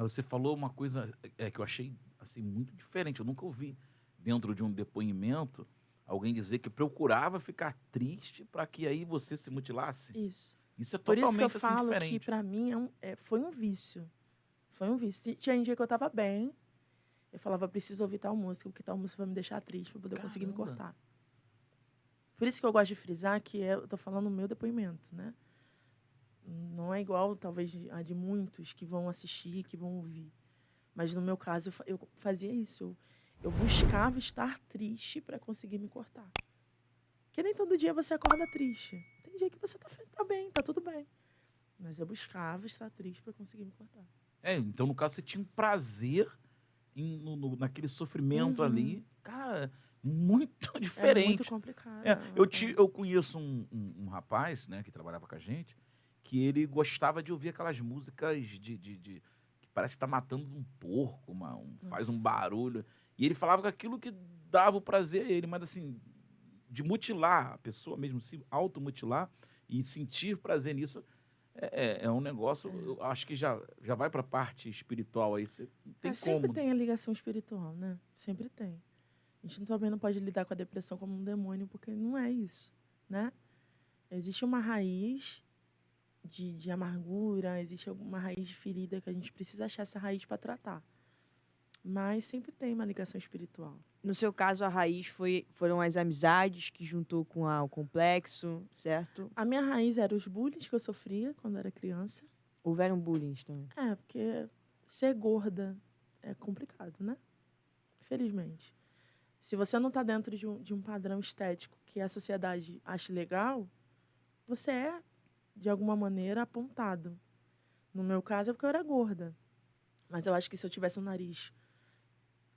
Mas você falou uma coisa que eu achei assim muito diferente. Eu nunca ouvi dentro de um depoimento alguém dizer que procurava ficar triste para que aí você se mutilasse. Isso. Isso é Por isso que eu totalmente assim falo que, diferente. pra mim, foi um vício. Foi um vício. Tinha dia que eu tava bem, eu falava, preciso ouvir tal música, porque tal música vai me deixar triste, pra poder conseguir me Caramba. cortar. Por isso que eu gosto de frisar que eu tô falando o meu depoimento, né? Não é igual, talvez, a de muitos que vão assistir, que vão ouvir. Mas, no meu caso, eu fazia isso. Eu buscava estar triste para conseguir me cortar. Porque nem todo dia você acorda triste. Tem dia que você tá bem, tá tudo bem. Mas eu buscava estar triste para conseguir me cortar. Então no caso você tinha um prazer naquele sofrimento Uhum. ali. Cara, muito É muito diferente. complicado. Eu conheço um rapaz, né, que trabalhava com a gente, que ele gostava de ouvir aquelas músicas que parece que tá matando um porco, faz um Nossa. barulho. E ele falava que aquilo que dava o prazer a ele, mas assim, de mutilar a pessoa mesmo, se automutilar e sentir prazer nisso, é um negócio, eu acho que já vai para a parte espiritual aí, você não tem Sempre como. tem a ligação espiritual, né? Sempre tem. A gente também não pode lidar com a depressão como um demônio, porque não é isso, né? Existe uma raiz de amargura, existe alguma raiz de ferida que a gente precisa achar essa raiz para tratar. Mas sempre tem uma ligação espiritual. No seu caso, a raiz foram as amizades que juntou com o complexo, certo? A minha raiz era os bullying que eu sofria quando era criança. Houveram bullying também. Porque ser gorda é complicado, né? Infelizmente. Se você não está dentro de um padrão estético que a sociedade acha legal, você é, de alguma maneira, apontado. No meu caso, é porque eu era gorda. Mas eu acho que se eu tivesse um nariz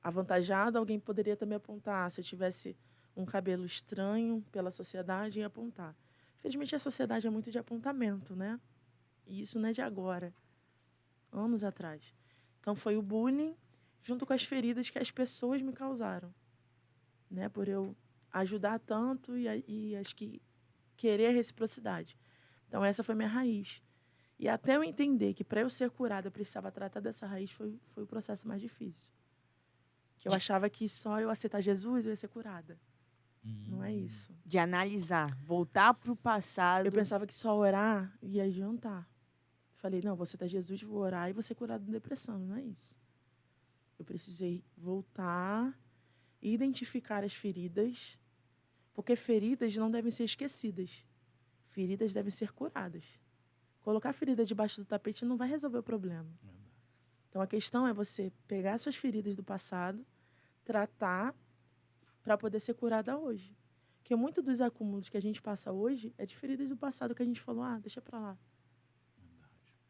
avantajado, alguém poderia também apontar. Se eu tivesse um cabelo estranho pela sociedade, ia apontar. Infelizmente, a sociedade é muito de apontamento, né? E isso não é de agora. Anos atrás. Então, foi o bullying junto com as feridas que as pessoas me causaram. Né? Por eu ajudar tanto e acho que querer a reciprocidade. Então, essa foi minha raiz. E até eu entender que para eu ser curada eu precisava tratar dessa raiz foi o processo mais difícil. Que eu achava que só eu aceitar Jesus eu ia ser curada. Não é isso. De analisar, voltar para o passado. Eu pensava que só orar ia adiantar. Falei, não, vou aceitar Jesus, vou orar e vou ser curada da depressão. Não é isso. Eu precisei voltar e identificar as feridas, porque feridas não devem ser esquecidas. Feridas devem ser curadas. Colocar a ferida debaixo do tapete não vai resolver o problema. Então, a questão é você pegar suas feridas do passado, tratar para poder ser curada hoje. Porque muito dos acúmulos que a gente passa hoje é de feridas do passado que a gente falou, deixa para lá.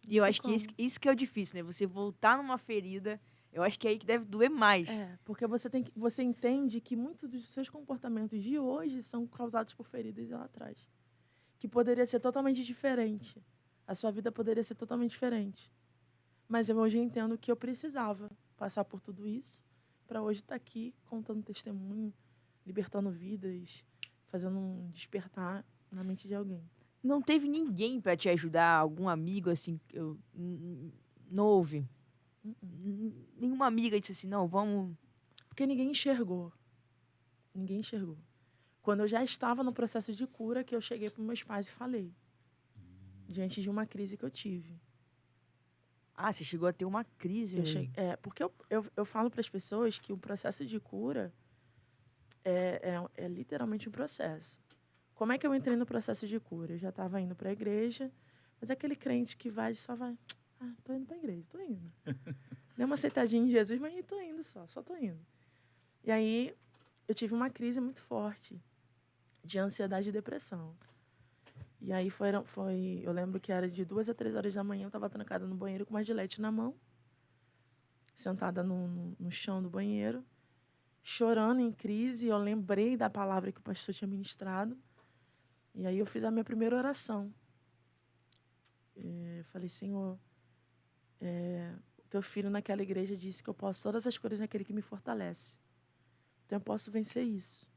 E eu acho que isso que é o difícil, né? Você voltar numa ferida, eu acho que é aí que deve doer mais. Porque você entende que muitos dos seus comportamentos de hoje são causados por feridas lá atrás. Que poderia ser totalmente diferente. A sua vida poderia ser totalmente diferente. Mas eu hoje entendo que eu precisava passar por tudo isso para hoje estar aqui contando testemunho, libertando vidas, fazendo um despertar na mente de alguém. Não teve ninguém para te ajudar? Algum amigo, assim, não houve? Nenhuma amiga disse assim, não, vamos... Porque ninguém enxergou. Ninguém enxergou. Quando eu já estava no processo de cura, que eu cheguei para meus pais e falei. Diante de uma crise que eu tive. Você chegou a ter uma crise mesmo. Porque eu falo para as pessoas que o processo de cura é literalmente um processo. Como é que eu entrei no processo de cura? Eu já estava indo para a igreja, mas aquele crente que vai só vai... tô indo para a igreja, tô indo. Dei uma aceitadinha em Jesus, mas tô indo só tô indo. E aí, eu tive uma crise muito forte de ansiedade e depressão. E aí, eu lembro que era de 2 a 3 horas da manhã, eu estava trancada no banheiro com uma Gillette na mão, sentada no chão do banheiro, chorando em crise. Eu lembrei da palavra que o pastor tinha ministrado. E aí eu fiz a minha primeira oração. Falei, Senhor, o teu filho naquela igreja disse que eu posso todas as coisas naquele que me fortalece. Então eu posso vencer isso.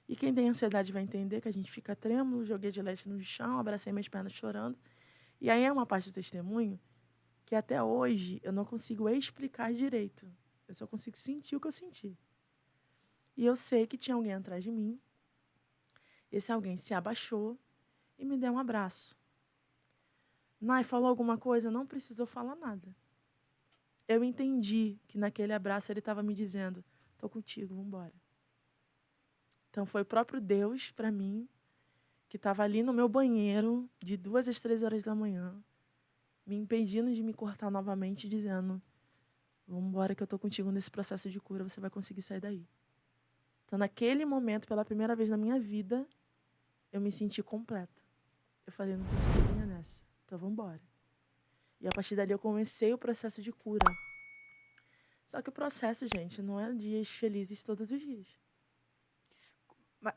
E quem tem ansiedade vai entender que a gente fica trêmulo, joguei de leite no chão, abracei minhas pernas chorando. E aí é uma parte do testemunho que até hoje eu não consigo explicar direito. Eu só consigo sentir o que eu senti. E eu sei que tinha alguém atrás de mim. Esse alguém se abaixou e me deu um abraço. Nai falou alguma coisa, não precisou falar nada. Eu entendi que naquele abraço ele estava me dizendo, tô contigo, vamos embora. Então foi o próprio Deus para mim, que estava ali no meu banheiro, de 2 às 3 horas da manhã, me impedindo de me cortar novamente, dizendo, vamos embora que eu tô contigo nesse processo de cura, você vai conseguir sair daí. Então naquele momento, pela primeira vez na minha vida, eu me senti completa. Eu falei, não tô sozinha nessa, então vamos embora. E a partir dali eu comecei o processo de cura. Só que o processo, gente, não é dias felizes todos os dias.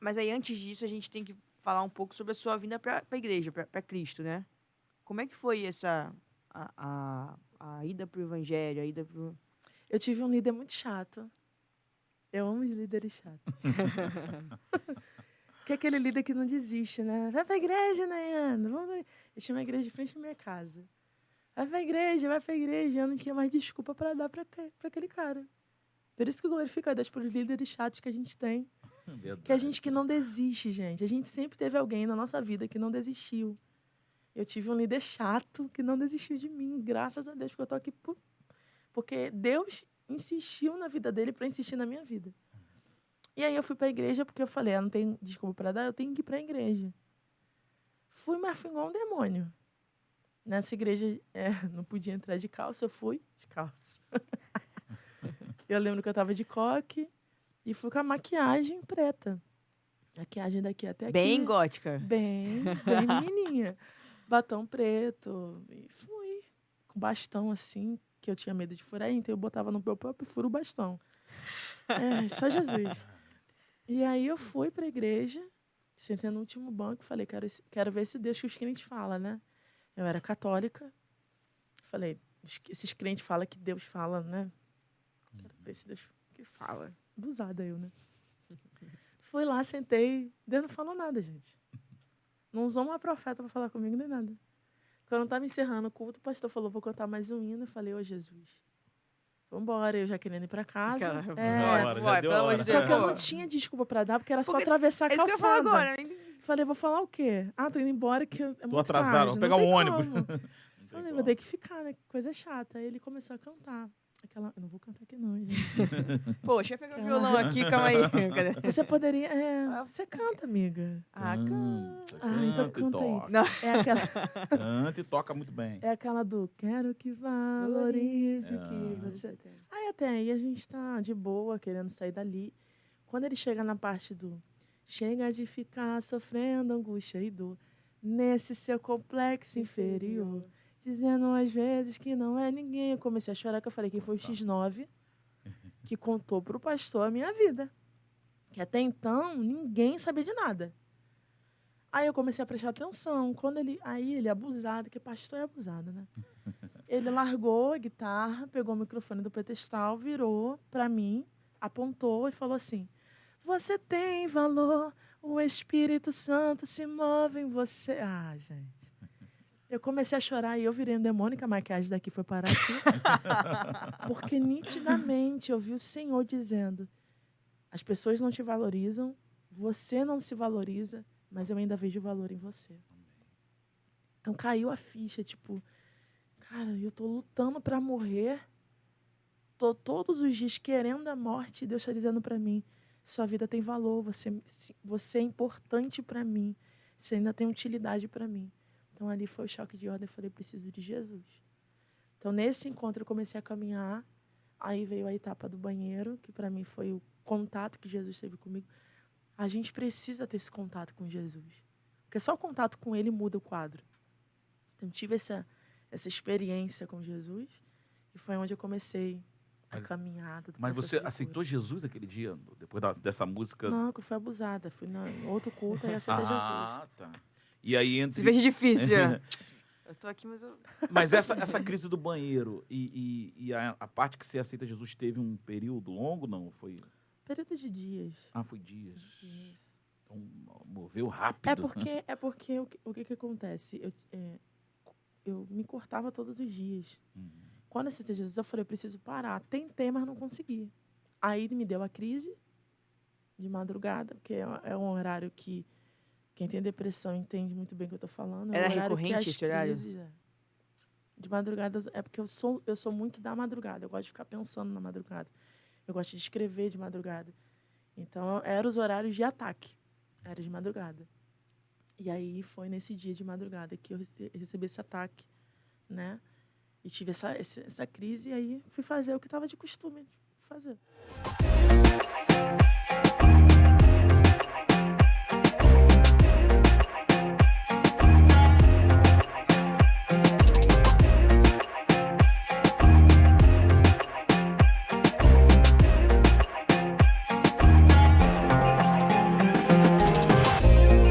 Mas aí, antes disso, a gente tem que falar um pouco sobre a sua vinda para a igreja, para Cristo, né? Como é que foi a ida para o evangelho, a ida para... Eu tive um líder muito chato. Eu amo os líderes chatos. Que é aquele líder que não desiste, né? Vai pra igreja, Nayana. Eu tinha uma igreja de frente à minha casa. Vai pra igreja, vai pra igreja. Eu não tinha mais desculpa para dar para aquele cara. Por isso que eu glorifico a Deus por líderes chatos que a gente tem. Verdade. Que a gente que não desiste, gente. A gente sempre teve alguém na nossa vida que não desistiu. Eu tive um líder chato que não desistiu de mim. Graças a Deus, porque eu tô aqui porque Deus insistiu na vida dele para insistir na minha vida. E aí eu fui para a igreja porque eu falei, não tenho desculpa para dar, eu tenho que ir para a igreja. Fui, mas fui igual um demônio. Nessa igreja, não podia entrar de calça, eu fui de calça. Eu lembro que eu estava de coque e fui com a maquiagem preta. Maquiagem daqui até aqui. Bem gótica. Bem menininha. Batom preto. E fui com bastão assim, que eu tinha medo de furar, então eu botava no meu próprio furo o bastão. Só Jesus. E aí eu fui para a igreja, sentei no último banco e falei, quero ver esse Deus que os crentes falam, né? Eu era católica. Falei, esses crentes falam que Deus fala, né? Quero ver esse Deus que fala. Abusada eu, né? Fui lá, sentei. Deus não falou nada, gente. Não usou uma profeta para falar comigo nem nada. Quando eu estava encerrando o culto, o pastor falou, vou cantar mais um hino. Eu falei, ô Jesus, vambora. Eu já querendo ir para casa. Só que eu não tinha desculpa para dar, porque era só atravessar a calçada. É isso que eu falo agora, né? Falei, vou falar o quê? Tô indo embora, que é muito Tô atrasado, vou pegar um ônibus. Falei, vou ter que ficar, né? Que coisa chata. Aí ele começou a cantar. Eu não vou cantar aqui não, gente. Poxa, eu peguei o violão aqui, calma aí. Você poderia... você canta, amiga. Canta. Então canta aí. Não. É aquela... Canta e toca muito bem. É aquela do quero que valorize o que você tem. Aí até aí a gente tá de boa, querendo sair dali. Quando ele chega na parte do chega de ficar sofrendo angústia e dor nesse seu complexo inferior, dizendo às vezes que não é ninguém. Eu comecei a chorar, que eu falei, quem foi o X9 que contou pro pastor a minha vida? Que até então ninguém sabia de nada. Aí eu comecei a prestar atenção. Aí ele é abusado, que pastor é abusado, né? Ele largou a guitarra, pegou o microfone do pedestal, virou para mim, apontou e falou assim, você tem valor, o Espírito Santo se move em você. Gente. Eu comecei a chorar e eu virei um demônio, que a maquiagem daqui foi parar aqui. Porque nitidamente eu vi o Senhor dizendo, as pessoas não te valorizam, você não se valoriza, mas eu ainda vejo valor em você. Então caiu a ficha, tipo, cara, eu tô lutando para morrer, tô todos os dias querendo a morte, e Deus está dizendo para mim, sua vida tem valor, você é importante para mim, você ainda tem utilidade para mim. Então ali foi o choque de ordem, eu falei, preciso de Jesus. Então nesse encontro eu comecei a caminhar, aí veio a etapa do banheiro, que para mim foi o contato que Jesus teve comigo. A gente precisa ter esse contato com Jesus, porque só o contato com Ele muda o quadro. Então tive essa experiência com Jesus e foi onde eu comecei a caminhada. Mas você aceitou Jesus aquele dia, depois dessa música? Não, que eu fui abusada. Fui em outro culto e aceitei Jesus. Tá. E aí entre... Se veja difícil. Eu tô aqui, mas eu... Mas essa crise do banheiro e a parte que você aceita Jesus teve um período longo, não? Foi... Período de dias. Foi dias. Então, moveu rápido. É porque o que acontece? eu me cortava todos os dias. Quando eu aceitei Jesus, eu falei, eu preciso parar. Tentei, mas não consegui. Aí me deu a crise de madrugada, porque é um horário que quem tem depressão entende muito bem o que eu estou falando. É um Era horário que recorrente as esse horário? crises, de madrugada, é porque eu sou muito da madrugada. Eu gosto de ficar pensando na madrugada. Eu gosto de escrever de madrugada. Então, eram os horários de ataque. Era de madrugada. E aí, foi nesse dia de madrugada que eu recebi esse ataque, né? E tive essa crise, e aí fui fazer o que estava de costume de fazer.